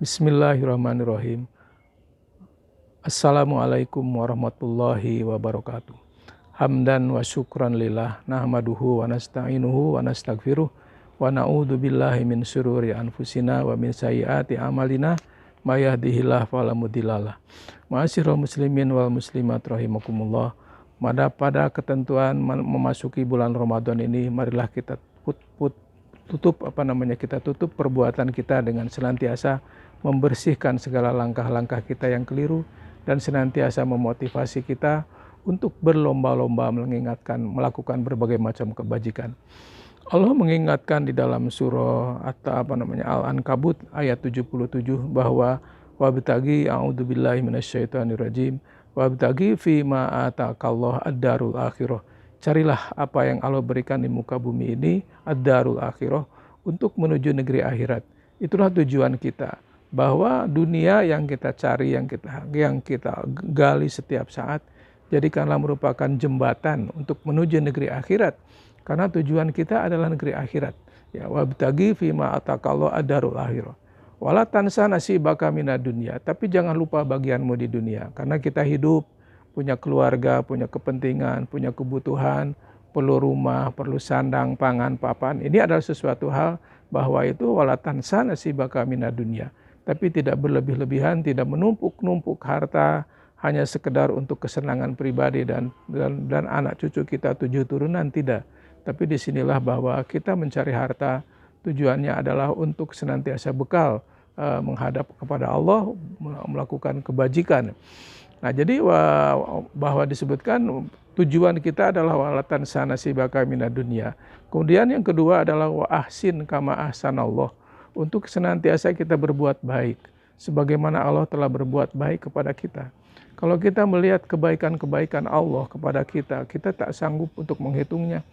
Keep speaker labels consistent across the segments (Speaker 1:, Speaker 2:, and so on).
Speaker 1: Bismillahirrahmanirrahim. Assalamualaikum warahmatullahi wabarakatuh. Hamdan wa syukran lillah nahmaduhu wa nasta'inuhu wa nastaghfiruh wa na'udzu billahi min syururi anfusina wa min sayyiati amalina may yahdihillahu fala mudhillalah. Ma'asyiral muslimin wal muslimat rahimakumullah. Pada ketentuan memasuki bulan Ramadan ini, marilah kita tutup perbuatan kita dengan senantiasa membersihkan segala langkah-langkah kita yang keliru dan senantiasa memotivasi kita untuk berlomba-lomba melakukan berbagai macam kebajikan. Allah mengingatkan di dalam surah Al-Ankabut ayat 77 bahwa wabtaghi a'udzubillahi minasyaitonirrajim wabtaghi fima ataqallahu ad-darul akhirah. Carilah apa yang Allah berikan di muka bumi ini, ad-darul akhirah, untuk menuju negeri akhirat. Itulah tujuan kita. Bahwa dunia yang kita cari, yang kita gali setiap saat, jadikanlah merupakan jembatan untuk menuju negeri akhirat. Karena tujuan kita adalah negeri akhirat. Ya, wabtaghi fima ataqallahu ad-darul akhirah. Wala tansa nasibaka minad dunya. Tapi jangan lupa bagianmu di dunia. Karena kita hidup, punya keluarga, punya kepentingan, punya kebutuhan, perlu rumah, perlu sandang, pangan, papan. Ini adalah sesuatu hal bahwa itu wala tansa nasibaka minad dunya. Tapi tidak berlebih-lebihan, tidak menumpuk-numpuk harta hanya sekedar untuk kesenangan pribadi dan anak cucu kita 7 turunan, tidak. Tapi disinilah bahwa kita mencari harta tujuannya adalah untuk senantiasa bekal menghadap kepada Allah, melakukan kebajikan. Nah, jadi bahwa disebutkan tujuan kita adalah walatan sanasibaka minad dunya. Kemudian yang kedua adalah wa ahsin kama ahsanallah. Untuk senantiasa kita berbuat baik sebagaimana Allah telah berbuat baik kepada kita. Kalau kita melihat kebaikan-kebaikan Allah kepada kita, kita tak sanggup untuk menghitungnya.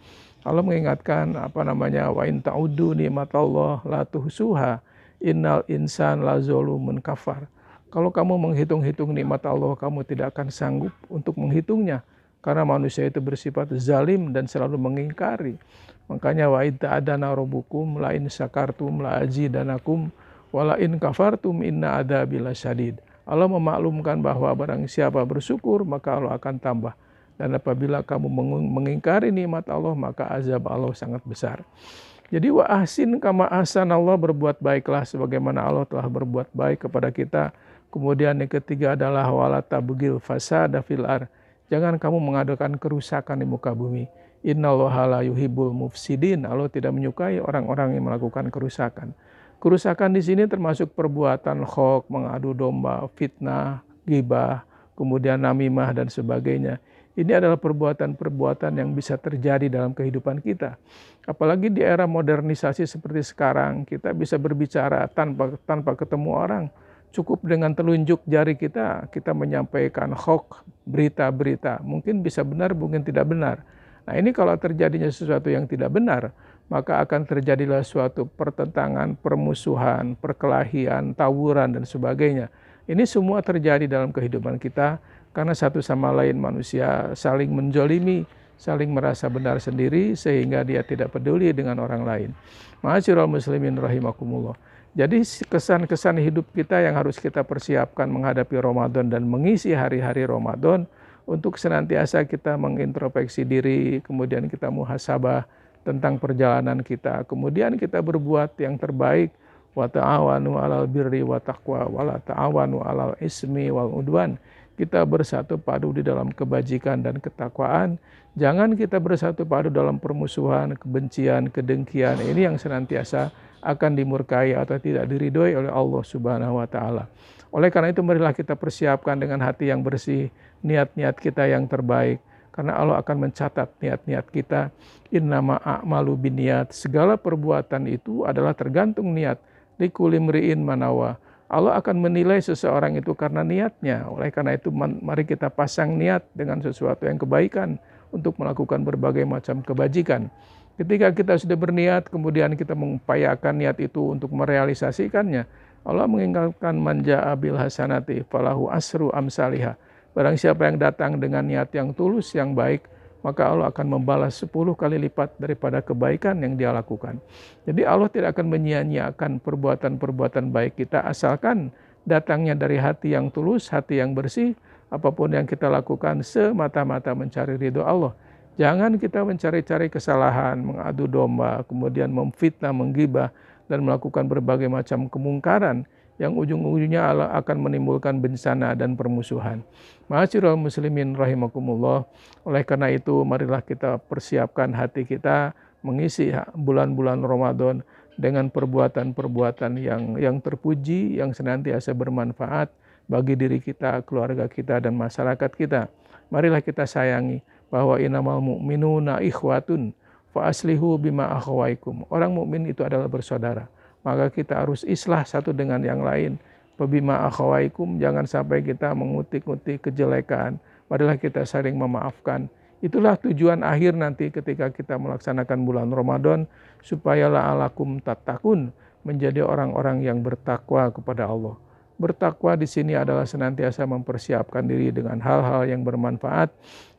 Speaker 1: Allah mengingatkan wa in ta'uddu nikmatallah la tuhsuha innal insan la zalumun kafar. Kalau kamu menghitung-hitung nikmat Allah, kamu tidak akan sanggup untuk menghitungnya. Karena manusia itu bersifat zalim dan selalu mengingkari. Makanya wa idza adana rabbukum la in syakartum la azidanakum wa la in kafartum inna adzabi lasyadid. Allah memaklumkan bahwa barang siapa bersyukur maka Allah akan tambah. Dan apabila kamu mengingkari nikmat Allah maka azab Allah sangat besar. Jadi wa ahsin kama ahsanallah, berbuat baiklah sebagaimana Allah telah berbuat baik kepada kita. Kemudian yang ketiga adalah wala tabghil fasada fil ardh. Jangan kamu mengadakan kerusakan di muka bumi. Innallaha la yuhibbul mufsidin. Allah tidak menyukai orang-orang yang melakukan kerusakan. Kerusakan di sini termasuk perbuatan khok, mengadu domba, fitnah, ghibah, kemudian namimah dan sebagainya. Ini adalah perbuatan-perbuatan yang bisa terjadi dalam kehidupan kita. Apalagi di era modernisasi seperti sekarang, kita bisa berbicara tanpa ketemu orang. Cukup dengan telunjuk jari kita menyampaikan hoax, berita-berita. Mungkin bisa benar, mungkin tidak benar. Nah, ini kalau terjadinya sesuatu yang tidak benar, maka akan terjadilah suatu pertentangan, permusuhan, perkelahian, tawuran, dan sebagainya. Ini semua terjadi dalam kehidupan kita karena satu sama lain manusia saling menjolimi, saling merasa benar sendiri sehingga dia tidak peduli dengan orang lain. Ma'asyiral muslimin rahimakumullah. Jadi kesan-kesan hidup kita yang harus kita persiapkan menghadapi Ramadan dan mengisi hari-hari Ramadan untuk senantiasa kita mengintrospeksi diri, kemudian kita muhasabah tentang perjalanan kita, kemudian kita berbuat yang terbaik, wa ta'awanu 'alal birri wa taqwa wa la ta'awanu 'alal ismi wal udwan. Kita bersatu padu di dalam kebajikan dan ketakwaan. Jangan kita bersatu padu dalam permusuhan, kebencian, kedengkian. Ini yang senantiasa akan dimurkai atau tidak diridhoi oleh Allah Subhanahu wa taala. Oleh karena itu marilah kita persiapkan dengan hati yang bersih, niat-niat kita yang terbaik. Karena Allah akan mencatat niat-niat kita. Innama a'malu binniyat. Segala perbuatan itu adalah tergantung niat. Likulli imri'in manawa. Allah akan menilai seseorang itu karena niatnya. Oleh karena itu mari kita pasang niat dengan sesuatu yang kebaikan untuk melakukan berbagai macam kebajikan. Ketika kita sudah berniat, kemudian kita mengupayakan niat itu untuk merealisasikannya. Allah mengingatkan manja bil hasanati falahu asru amsalihah. Barang siapa yang datang dengan niat yang tulus, yang baik, maka Allah akan membalas 10 kali lipat daripada kebaikan yang dia lakukan. Jadi Allah tidak akan menyia-nyiakan perbuatan-perbuatan baik kita asalkan datangnya dari hati yang tulus, hati yang bersih. Apapun yang kita lakukan semata-mata mencari ridho Allah. Jangan kita mencari-cari kesalahan, mengadu domba, kemudian memfitnah, menggibah, dan melakukan berbagai macam kemungkaran yang ujung-ujungnya akan menimbulkan bencana dan permusuhan. Ma'asyiral muslimin rahimakumullah. Oleh karena itu, marilah kita persiapkan hati kita mengisi bulan-bulan Ramadan dengan perbuatan-perbuatan yang terpuji, yang senantiasa bermanfaat bagi diri kita, keluarga kita, dan masyarakat kita. Marilah kita sayangi bahwa innamal mu'minuna ikhwatun fa aslihu bima akhawaikum. Orang mukmin itu adalah bersaudara. Maka kita harus islah satu dengan yang lain. Bima akhawaikum, jangan sampai kita mengutik-utik kejelekan. Marilah kita saling memaafkan. Itulah tujuan akhir nanti ketika kita melaksanakan bulan Ramadan, supaya la'alakum tattaqun, menjadi orang-orang yang bertakwa kepada Allah. Bertakwa di sini adalah senantiasa mempersiapkan diri dengan hal-hal yang bermanfaat.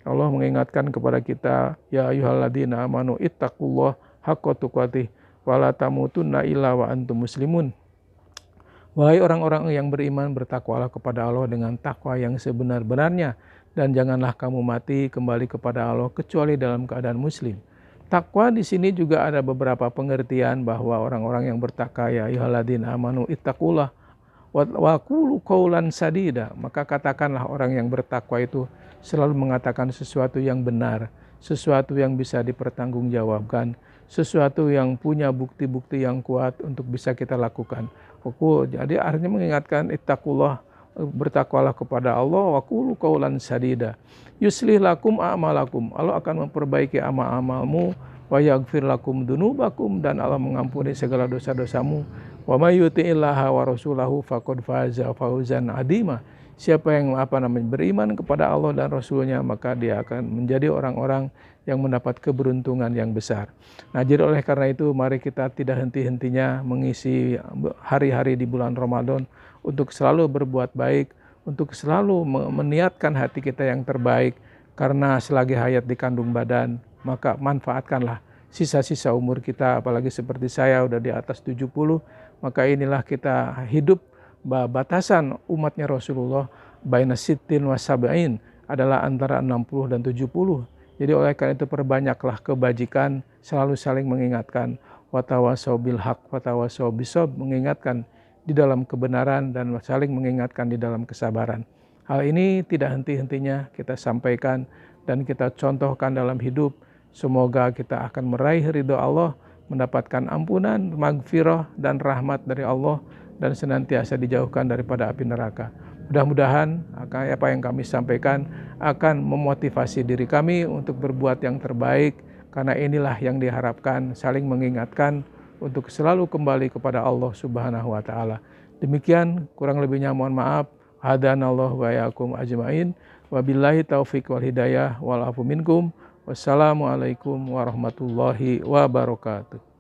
Speaker 1: Allah mengingatkan kepada kita, ya ayyuhalladzina amanu ittaqullah haqqa tuqatih wa la tamutunna illa wa antum muslimun. Wahai orang-orang yang beriman, bertakwalah kepada Allah dengan takwa yang sebenar-benarnya, dan janganlah kamu mati kembali kepada Allah kecuali dalam keadaan muslim. Takwa di sini juga ada beberapa pengertian bahwa orang-orang yang bertakwa, ya ayyuhalladzina amanu ittaqullah wa qulu qaulan sadida. Maka katakanlah, orang yang bertakwa itu selalu mengatakan sesuatu yang benar, sesuatu yang bisa dipertanggungjawabkan, sesuatu yang punya bukti-bukti yang kuat untuk bisa kita lakukan. Jadi artinya mengingatkan ittaqullah, bertakwalah kepada Allah, wa qulu qaulan sadida. Yuslih lakum a'malakum, Allah akan memperbaiki amal-amalmu, wa yaghfir lakum dunubakum, dan Allah mengampuni segala dosa-dosamu. Wa may yuti'illaha wa rasulahu faqad faza fawzan adima. Siapa yang beriman kepada Allah dan Rasulnya, maka dia akan menjadi orang-orang yang mendapat keberuntungan yang besar. Nah, jadi oleh karena itu, mari kita tidak henti-hentinya mengisi hari-hari di bulan Ramadan untuk selalu berbuat baik, untuk selalu meniatkan hati kita yang terbaik, karena selagi hayat di kandung badan, maka manfaatkanlah sisa-sisa umur kita. Apalagi seperti saya udah di atas 70, maka inilah kita hidup. Batasan umatnya Rasulullah baina sittin wa sab'in adalah antara 60 dan 70. Jadi oleh karena itu, perbanyaklah kebajikan, selalu saling mengingatkan, watawasau bil haq watawasau bisob, mengingatkan di dalam kebenaran dan saling mengingatkan di dalam kesabaran. Hal ini tidak henti-hentinya kita sampaikan dan kita contohkan dalam hidup. Semoga kita akan meraih ridho Allah, mendapatkan ampunan, magfirah, dan rahmat dari Allah, dan senantiasa dijauhkan daripada api neraka. Mudah-mudahan apa yang kami sampaikan akan memotivasi diri kami untuk berbuat yang terbaik, karena inilah yang diharapkan, saling mengingatkan untuk selalu kembali kepada Allah Subhanahu wa Ta'ala. Demikian, kurang lebihnya mohon maaf. Hadanallahu wa iyyakum ajmain. Wabillahi taufiq wal hidayah wal afu minkum. Wassalamualaikum warahmatullahi wabarakatuh.